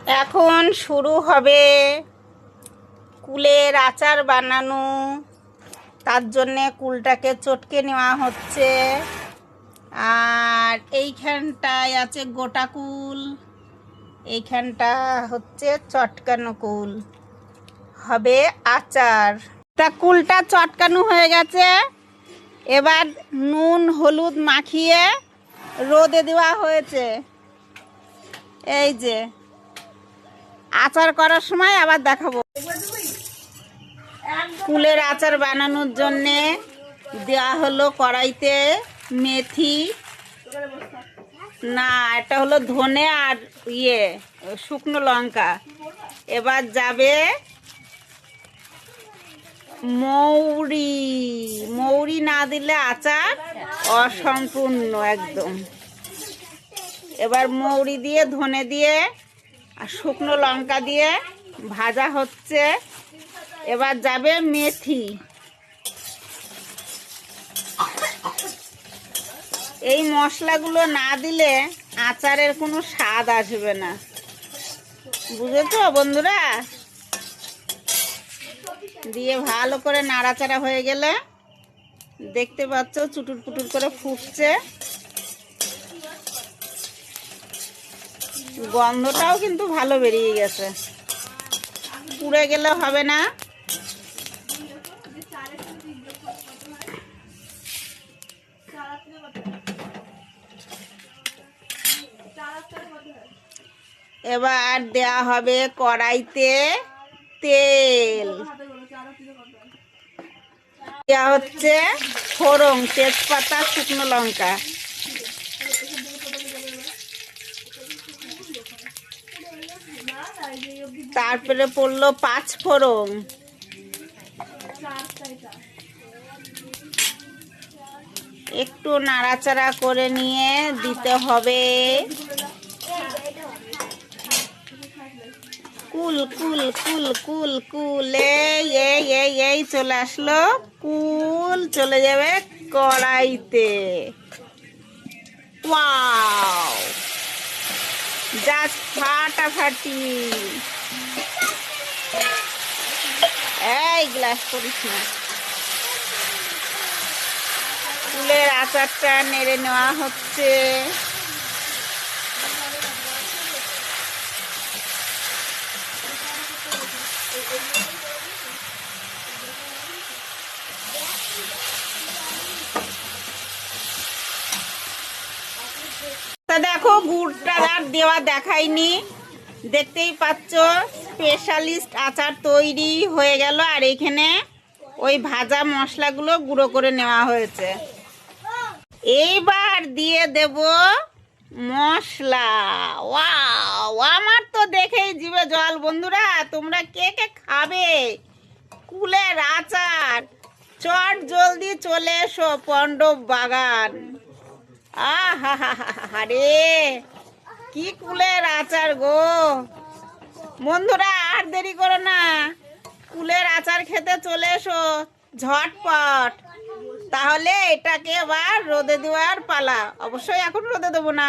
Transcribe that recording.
এখন শুরু হবে কুলের আচার বানানো। তার জন্যে কুলটাকে চটকে নেওয়া হচ্ছে। আর এইখানটায় আছে গোটা কুল, এইখানটা হচ্ছে চটকানো কুল, হবে আচার। তা কুলটা চটকানো হয়ে গেছে, এবার নুন হলুদ মাখিয়ে রোদে দেওয়া হয়েছে। এই যে আচার করার সময় আবার দেখাবো। কুলের আচার বানানোর জন্যে দেওয়া হলো কড়াইতে মেথি, না এটা হলো ধনে আর শুকনো লঙ্কা। এবার যাবে মৌরি, মৌরি না দিলে আচার অসম্পূর্ণ একদম। এবার মৌরি দিয়ে ধনে দিয়ে আর শুকনো লঙ্কা দিয়ে ভাজা হচ্ছে। এবার যাবে মেথি। এই মশলাগুলো না দিলে আচারের কোনো স্বাদ আসবে না, বুঝেছো বন্ধুরা? দিয়ে ভালো করে নাড়াচাড়া হয়ে গেলে দেখতে পাচ্ছ চুটুর পুটুর করে ফুটছে। গন্ধটাও কিন্তু ভালো বেরিয়ে গেছে, পুড়ে গেলে হবে না। এবার দেয়া হবে কড়াইতে তেল, দেওয়া হচ্ছে ফোড়ন, তেজপাতা, শুকনো লঙ্কা। তারপরে পড়লো পাঁচ ফোড়ন। একটু নাড়াচাড়া করে নিয়ে দিতে হবে কুল কুল কুল কুল কুল। এই চলে আসলো কুল, চলে যাবে কড়াইতে। ওয়াও, জাস্ট ফাটাফাটি। এই গ্লাস করিস না। কুলের আচারটা নেড়ে নেওয়া হচ্ছে। তা দেখো গুড়টা আর দেওয়া দেখায়নি, দেখতেই পাচ্ছ স্পেশালিস্ট আচার তৈরি হয়ে গেল। আর এখানে ওই ভাজা মশলাগুলো গুঁড়ো করে নেওয়া হয়েছে। এইবার দিয়ে দেব মশলা। ওয়াও, আমার তো দেখেই জিভে জল। বন্ধুরা তোমরা কে কে খাবে কুলের আচার? চট জলদি চলে এসো পণ্ডব বাগান। আরে কি কুলের আচার গো বন্ধুরা, আর দেরি করো না, কুলের আচার খেতে চলে এসো ঝটপট। তাহলে এটাকে আবার রোদে দেওয়ার পালা। অবশ্যই এখন রোদে দেবো না।